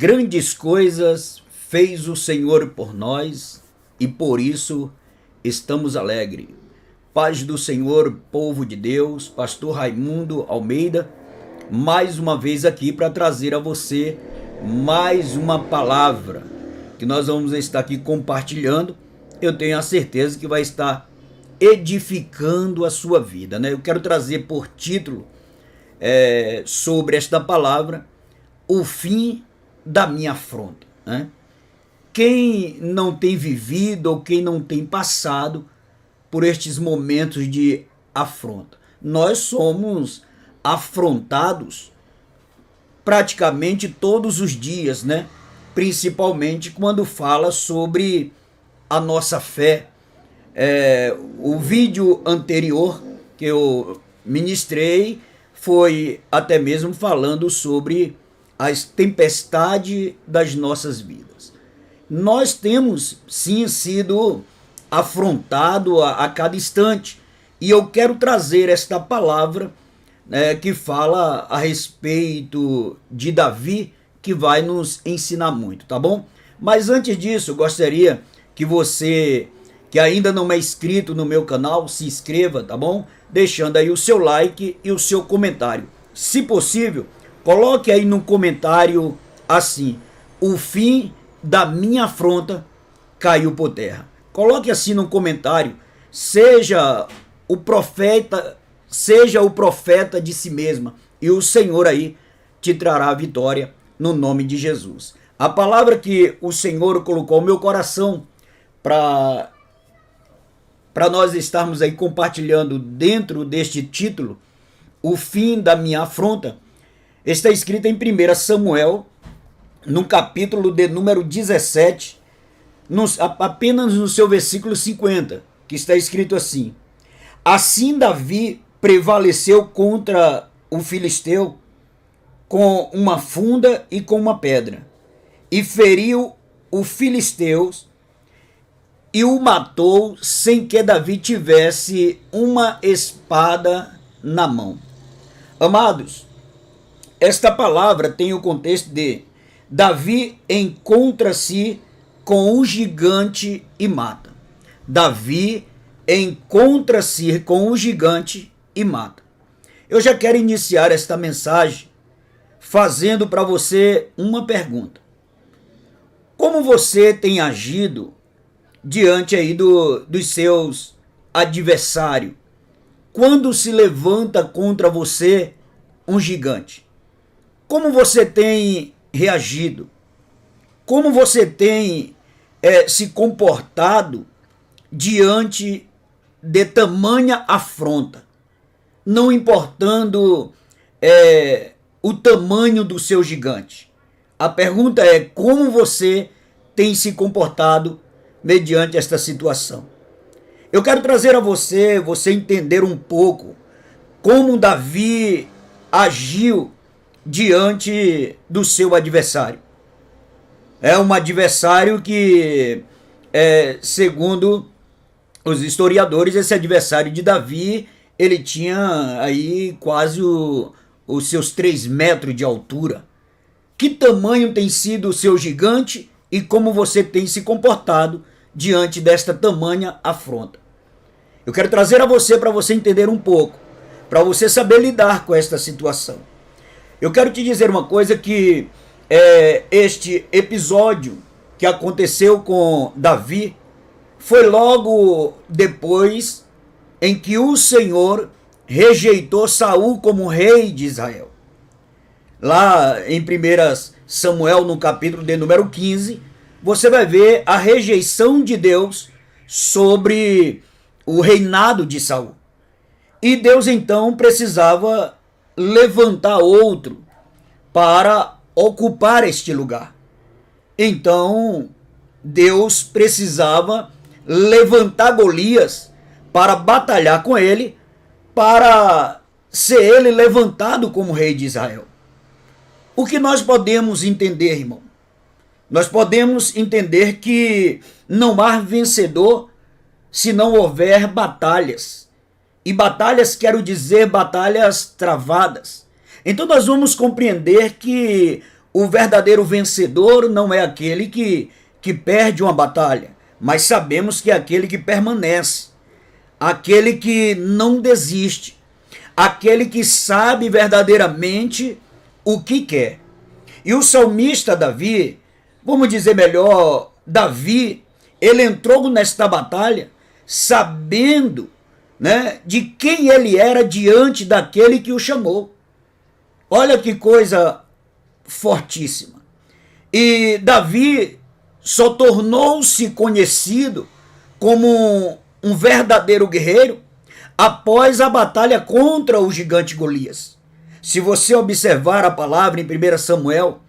Grandes coisas fez o Senhor por nós e por isso estamos alegres. Paz do Senhor, povo de Deus, pastor Raimundo Almeida, mais uma vez aqui para trazer a você mais uma palavra que nós vamos estar aqui compartilhando. Eu tenho a certeza que vai estar edificando a sua vida, né? Eu quero trazer por título sobre esta palavra, o fim da minha afronta, né? Quem não tem vivido ou quem não tem passado por estes momentos de afronta? Nós somos afrontados praticamente todos os dias, né? Principalmente quando fala sobre a nossa fé. O vídeo anterior que eu ministrei foi até mesmo falando sobre as tempestades das nossas vidas. Nós temos sim sido afrontados a cada instante, e eu quero trazer esta palavra que fala a respeito de Davi, que vai nos ensinar muito, tá bom? Mas antes disso, eu gostaria que você que ainda não é inscrito no meu canal, se inscreva, tá bom? Deixando aí o seu like e o seu comentário. Se possível, coloque aí no comentário assim: o fim da minha afronta caiu por terra. Coloque assim no comentário: seja o profeta de si mesma, e o Senhor aí te trará a vitória no nome de Jesus. A palavra que o Senhor colocou no meu coração para nós estarmos aí compartilhando dentro deste título, o fim da minha afronta, está escrita em 1 Samuel, no capítulo de número 17, apenas no seu versículo 50, que está escrito assim: assim Davi prevaleceu contra o filisteu com uma funda e com uma pedra, e feriu o filisteu e o matou sem que Davi tivesse uma espada na mão. Amados, esta palavra tem o contexto de Davi encontra-se com um gigante e mata. Davi encontra-se com um gigante e mata. Eu já quero iniciar esta mensagem fazendo para você uma pergunta. Como você tem agido diante aí dos seus adversários quando se levanta contra você um gigante? Como você tem reagido? Como você tem se comportado diante de tamanha afronta? Não importando o tamanho do seu gigante. A pergunta é: como você tem se comportado mediante esta situação? Eu quero trazer a você entender um pouco como Davi agiu diante do seu adversário. É um adversário que, segundo os historiadores, esse adversário de Davi, ele tinha aí quase os seus 3 metros de altura. Que tamanho tem sido o seu gigante e como você tem se comportado diante desta tamanha afronta? Eu quero trazer a você para você entender um pouco, para você saber lidar com esta situação. Eu quero te dizer uma coisa, que este episódio que aconteceu com Davi foi logo depois em que o Senhor rejeitou Saul como rei de Israel. Lá em 1 Samuel, no capítulo de número 15, você vai ver a rejeição de Deus sobre o reinado de Saul. E Deus então precisava levantar outro para ocupar este lugar. Então Deus precisava levantar Golias para batalhar com ele, para ser ele levantado como rei de Israel. O que nós podemos entender, irmão? Nós podemos entender que não há vencedor se não houver batalhas. E batalhas, quero dizer, batalhas travadas. Então nós vamos compreender que o verdadeiro vencedor não é aquele que perde uma batalha, mas sabemos que é aquele que permanece, aquele que não desiste, aquele que sabe verdadeiramente o que quer. E o salmista Davi, vamos dizer melhor, Davi, ele entrou nesta batalha sabendo, né, de quem ele era diante daquele que o chamou. Olha que coisa fortíssima. E Davi só tornou-se conhecido como um verdadeiro guerreiro após a batalha contra o gigante Golias. Se você observar a palavra em 1 Samuel,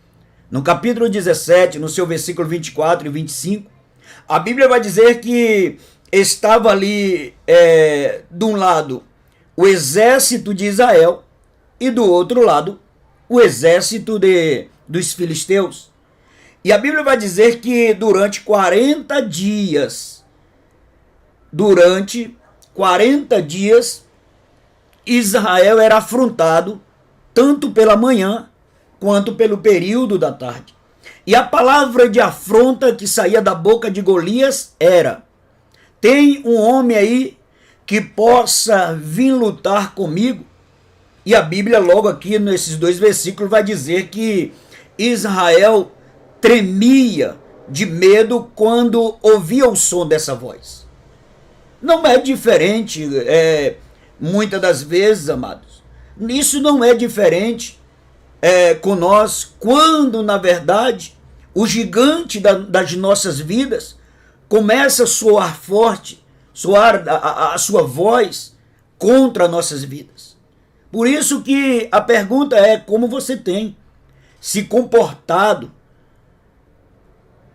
no capítulo 17, no seu versículo 24 e 25, a Bíblia vai dizer que estava ali, de um lado, o exército de Israel e do outro lado, o exército dos filisteus. E a Bíblia vai dizer que durante 40 dias, Israel era afrontado tanto pela manhã quanto pelo período da tarde. E a palavra de afronta que saía da boca de Golias era: tem um homem aí que possa vir lutar comigo? E a Bíblia logo aqui nesses 2 versículos vai dizer que Israel tremia de medo quando ouvia o som dessa voz. Não é diferente, muitas das vezes, amados, isso não é diferente com nós, quando na verdade o gigante das nossas vidas começa a soar forte, soar a sua voz contra nossas vidas. Por isso que a pergunta é: como você tem se comportado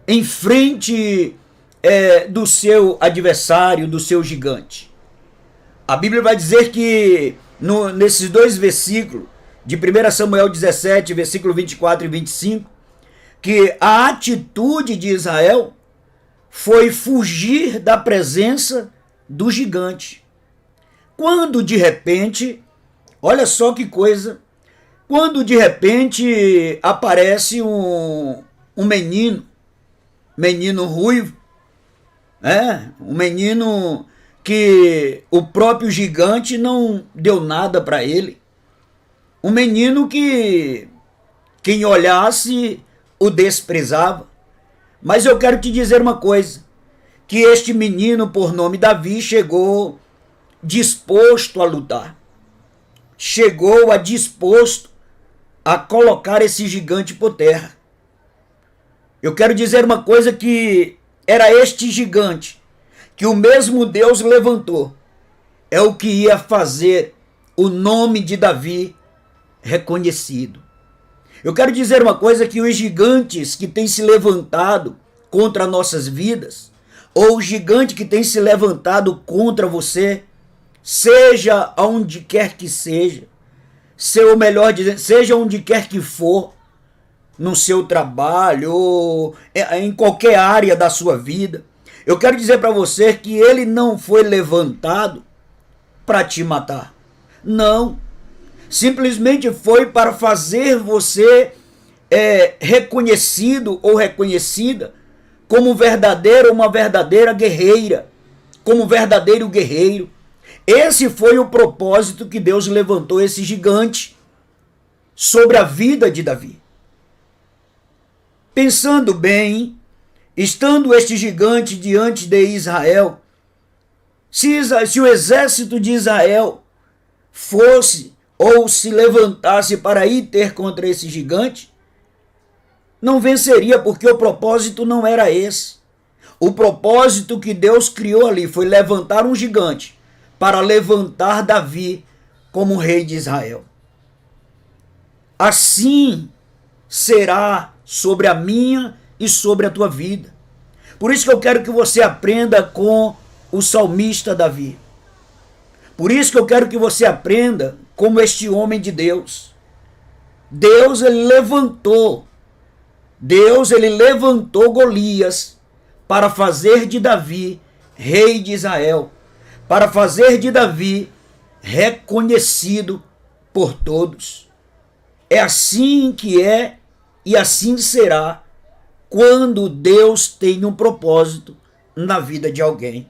em frente do seu adversário, do seu gigante? A Bíblia vai dizer que nesses 2 versículos de 1 Samuel 17, versículo 24 e 25, que a atitude de Israel foi fugir da presença do gigante. Quando de repente, olha só que coisa, quando de repente aparece um menino ruivo, um menino que o próprio gigante não deu nada para ele, um menino que quem olhasse o desprezava. Mas eu quero te dizer uma coisa, que este menino por nome Davi chegou disposto a lutar, chegou disposto a colocar esse gigante por terra. Eu quero dizer uma coisa, que era este gigante que o mesmo Deus levantou, é o que ia fazer o nome de Davi reconhecido. Eu quero dizer uma coisa, que os gigantes que têm se levantado contra nossas vidas, ou o gigante que tem se levantado contra você, seja onde quer que seja, ou melhor dizendo, seja onde quer que for, no seu trabalho, ou em qualquer área da sua vida, eu quero dizer para você que ele não foi levantado para te matar. Não. Simplesmente foi para fazer você reconhecido ou reconhecida como verdadeiro ou uma verdadeira guerreira, como verdadeiro guerreiro. Esse foi o propósito que Deus levantou esse gigante sobre a vida de Davi. Pensando bem, estando este gigante diante de Israel, se o exército de Israel fosse ou se levantasse para ir ter contra esse gigante, não venceria, porque o propósito não era esse. O propósito que Deus criou ali foi levantar um gigante para levantar Davi como rei de Israel. Assim será sobre a minha e sobre a tua vida. Por isso que eu quero que você aprenda com o salmista Davi. Por isso que eu quero que você aprenda como este homem de Deus. Deus, ele levantou Golias para fazer de Davi rei de Israel, para fazer de Davi reconhecido por todos. É assim que é e assim será quando Deus tem um propósito na vida de alguém.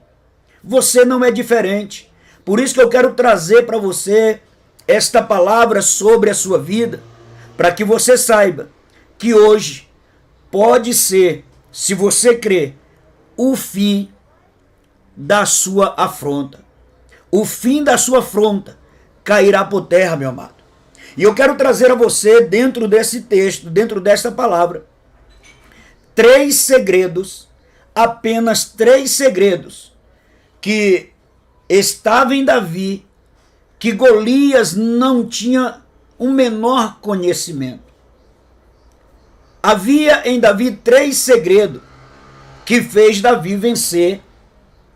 Você não é diferente. Por isso que eu quero trazer para você esta palavra sobre a sua vida, para que você saiba que hoje pode ser, se você crer, o fim da sua afronta. O fim da sua afronta cairá por terra, meu amado. E eu quero trazer a você, dentro desse texto, dentro desta palavra, 3 segredos, apenas 3 segredos, que estavam em Davi, que Golias não tinha o menor conhecimento. Havia em Davi 3 segredos que fez Davi vencer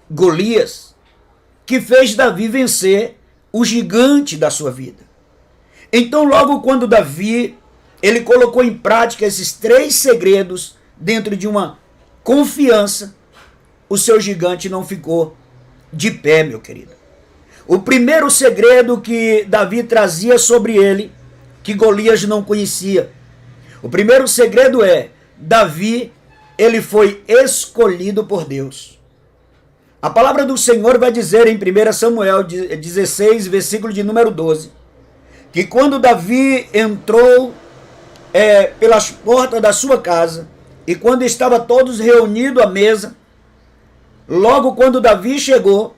Golias, que fez Davi vencer o gigante da sua vida. Então, logo quando Davi, ele colocou em prática esses 3 segredos dentro de uma confiança, o seu gigante não ficou de pé, meu querido. O primeiro segredo que Davi trazia sobre ele, que Golias não conhecia. O primeiro segredo é, Davi, ele foi escolhido por Deus. A palavra do Senhor vai dizer em 1 Samuel 16, versículo de número 12, que quando Davi entrou pelas portas da sua casa, e quando estava todos reunidos à mesa, logo quando Davi chegou,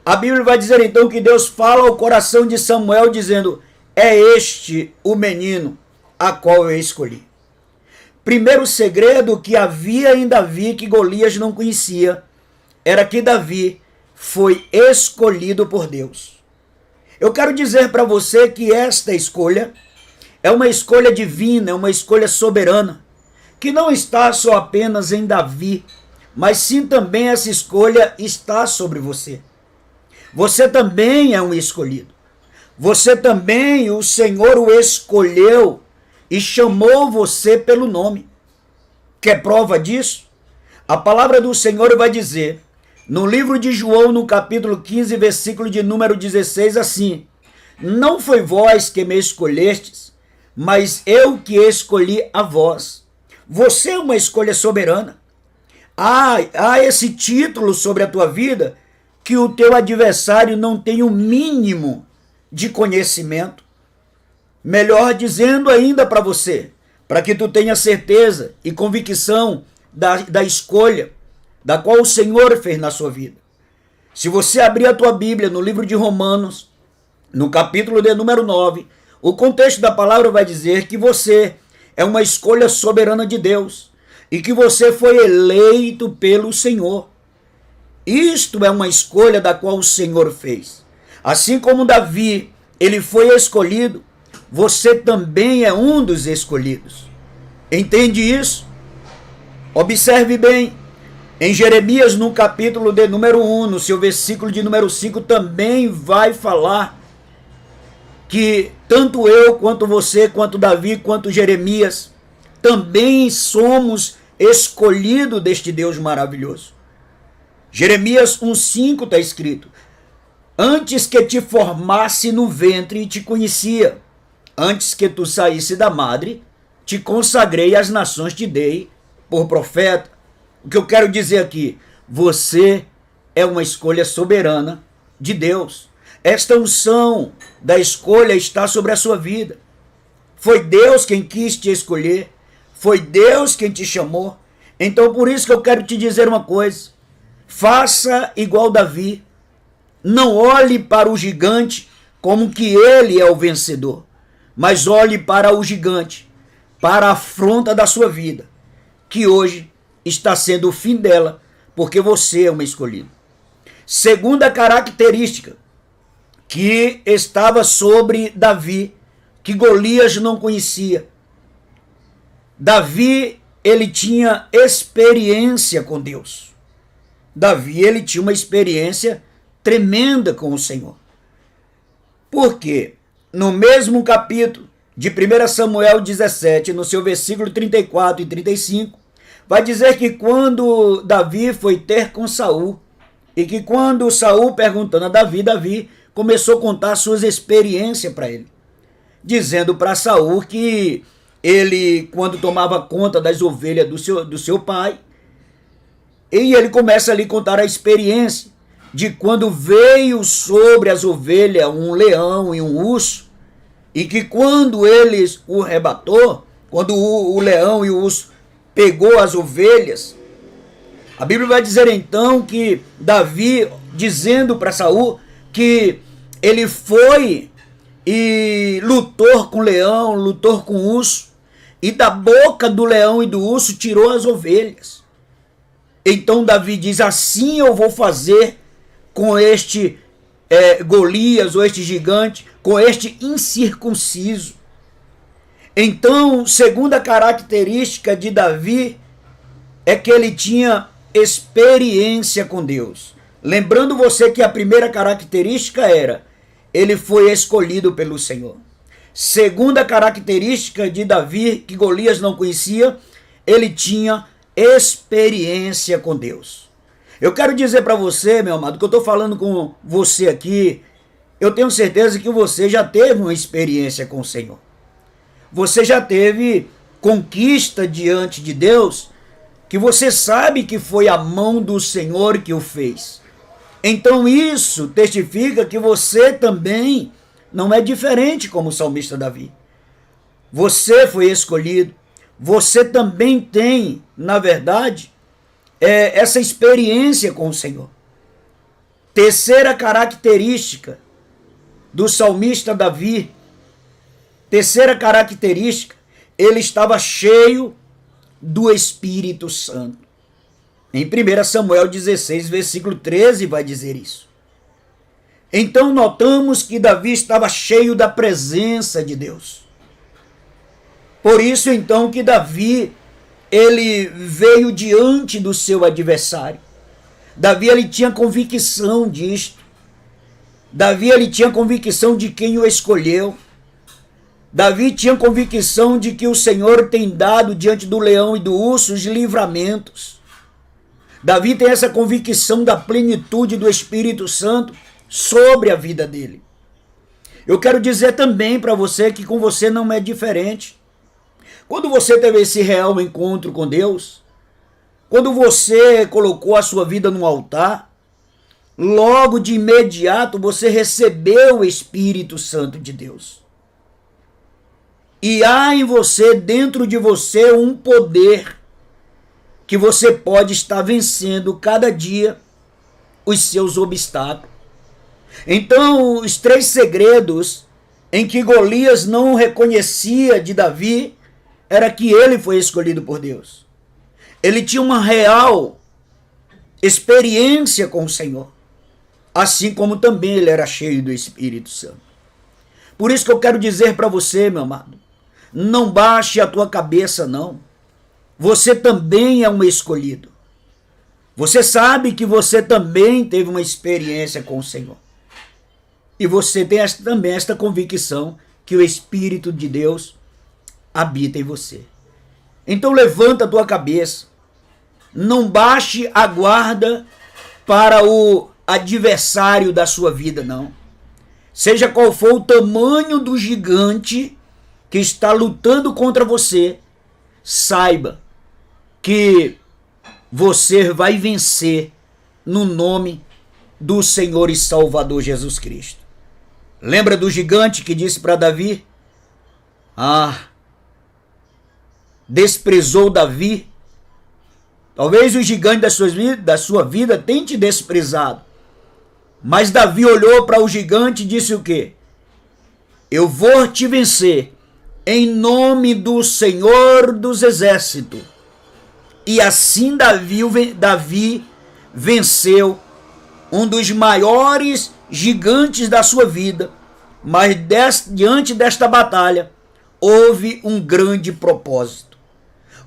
a Bíblia vai dizer então que Deus fala ao coração de Samuel dizendo, é este o menino a qual eu escolhi. Primeiro segredo que havia em Davi que Golias não conhecia, era que Davi foi escolhido por Deus. Eu quero dizer para você que esta escolha é uma escolha divina, é uma escolha soberana, que não está só apenas em Davi, mas sim também essa escolha está sobre você. Você também é um escolhido. Você também, o Senhor o escolheu e chamou você pelo nome. Quer prova disso? A palavra do Senhor vai dizer, no livro de João, no capítulo 15, versículo de número 16, assim, não foi vós que me escolhestes, mas eu que escolhi a vós. Você é uma escolha soberana. Há esse título sobre a tua vida que o teu adversário não tem o mínimo de conhecimento. Melhor dizendo ainda para você, para que tu tenha certeza e convicção da escolha da qual o Senhor fez na sua vida. Se você abrir a tua Bíblia no livro de Romanos, no capítulo de número 9, o contexto da palavra vai dizer que você é uma escolha soberana de Deus e que você foi eleito pelo Senhor. Isto é uma escolha da qual o Senhor fez. Assim como Davi, ele foi escolhido, você também é um dos escolhidos. Entende isso? Observe bem. Em Jeremias, no capítulo de número 1, no seu versículo de número 5, também vai falar que tanto eu, quanto você, quanto Davi, quanto Jeremias, também somos escolhidos deste Deus maravilhoso. Jeremias 1,5 está escrito, antes que te formasse no ventre te conhecia, antes que tu saísse da madre, te consagrei às nações, te dei por profeta. O que eu quero dizer aqui, você é uma escolha soberana de Deus. Esta unção da escolha está sobre a sua vida. Foi Deus quem quis te escolher, foi Deus quem te chamou. Então por isso que eu quero te dizer uma coisa, faça igual Davi, não olhe para o gigante como que ele é o vencedor, mas olhe para o gigante, para a afronta da sua vida, que hoje está sendo o fim dela, porque você é uma escolhida. Segunda característica que estava sobre Davi, que Golias não conhecia. Davi, ele tinha experiência com Deus. Davi, ele tinha uma experiência tremenda com o Senhor. Por quê? No mesmo capítulo de 1 Samuel 17, no seu versículo 34 e 35, vai dizer que quando Davi foi ter com Saul, e que quando Saul perguntando a Davi, Davi começou a contar suas experiências para ele, dizendo para Saul que ele, quando tomava conta das ovelhas do seu pai, e ele começa ali a contar a experiência de quando veio sobre as ovelhas um leão e um urso, e que quando eles o arrebatou, quando o leão e o urso pegou as ovelhas, a Bíblia vai dizer então que Davi, dizendo para Saul que ele foi e lutou com o leão, lutou com o urso, e da boca do leão e do urso tirou as ovelhas. Então Davi diz: assim eu vou fazer com este Golias, ou este gigante, com este incircunciso. Então, segunda característica de Davi é que ele tinha experiência com Deus. Lembrando você que a primeira característica era: ele foi escolhido pelo Senhor. Segunda característica de Davi, que Golias não conhecia, ele tinha experiência com Deus. Eu quero dizer para você, meu amado, que eu estou falando com você aqui, eu tenho certeza que você já teve uma experiência com o Senhor. Você já teve conquista diante de Deus, que você sabe que foi a mão do Senhor que o fez. Então isso testifica que você também não é diferente como o salmista Davi. Você foi escolhido, você também tem, na verdade, essa experiência com o Senhor. Terceira característica do salmista Davi, terceira característica, ele estava cheio do Espírito Santo. Em 1 Samuel 16, versículo 13, vai dizer isso. Então notamos que Davi estava cheio da presença de Deus. Por isso então que Davi, ele veio diante do seu adversário. Davi, ele tinha convicção disto. Davi, ele tinha convicção de quem o escolheu. Davi tinha convicção de que o Senhor tem dado diante do leão e do urso os livramentos. Davi tem essa convicção da plenitude do Espírito Santo sobre a vida dele. Eu quero dizer também para você que com você não é diferente. Quando você teve esse real encontro com Deus, quando você colocou a sua vida no altar, logo de imediato você recebeu o Espírito Santo de Deus. E há em você, dentro de você, um poder que você pode estar vencendo cada dia os seus obstáculos. Então, os 3 segredos em que Golias não reconhecia de Davi era que ele foi escolhido por Deus. Ele tinha uma real experiência com o Senhor, assim como também ele era cheio do Espírito Santo. Por isso que eu quero dizer para você, meu amado, não baixe a tua cabeça, não. Você também é um escolhido. Você sabe que você também teve uma experiência com o Senhor. E você tem também esta convicção que o Espírito de Deus habita em você. Então levanta a tua cabeça. Não baixe a guarda para o adversário da sua vida, não. Seja qual for o tamanho do gigante que está lutando contra você, saiba que você vai vencer no nome do Senhor e Salvador Jesus Cristo. Lembra do gigante que disse para Davi? Desprezou Davi. Talvez o gigante da sua vida tenha te desprezado. Mas Davi olhou para o gigante e disse o quê? Eu vou te vencer em nome do Senhor dos Exércitos. E assim Davi venceu um dos maiores gigantes da sua vida. Mas diante desta batalha, houve um grande propósito.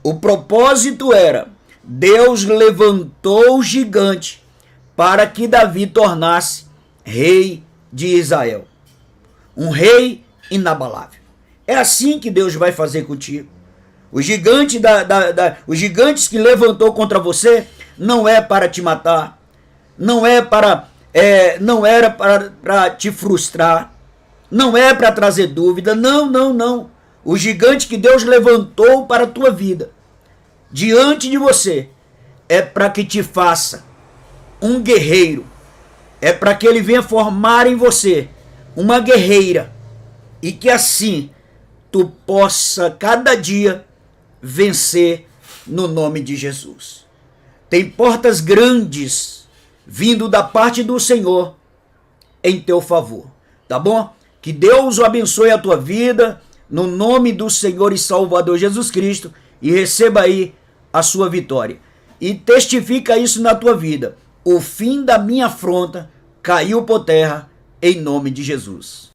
O propósito era: Deus levantou o gigante para que Davi tornasse rei de Israel. Um rei inabalável. É assim que Deus vai fazer contigo. Os gigantes que levantou contra você não é para te matar, não era para te frustrar, não é para trazer dúvida, não. O gigante que Deus levantou para a tua vida, diante de você, é para que te faça um guerreiro. É para que ele venha formar em você uma guerreira. E que assim tu possa cada dia vencer no nome de Jesus. Tem portas grandes vindo da parte do Senhor em teu favor, tá bom? Que Deus o abençoe a tua vida, no nome do Senhor e Salvador Jesus Cristo, e receba aí a sua vitória. E testifica isso na tua vida. O fim da minha afronta caiu por terra, em nome de Jesus.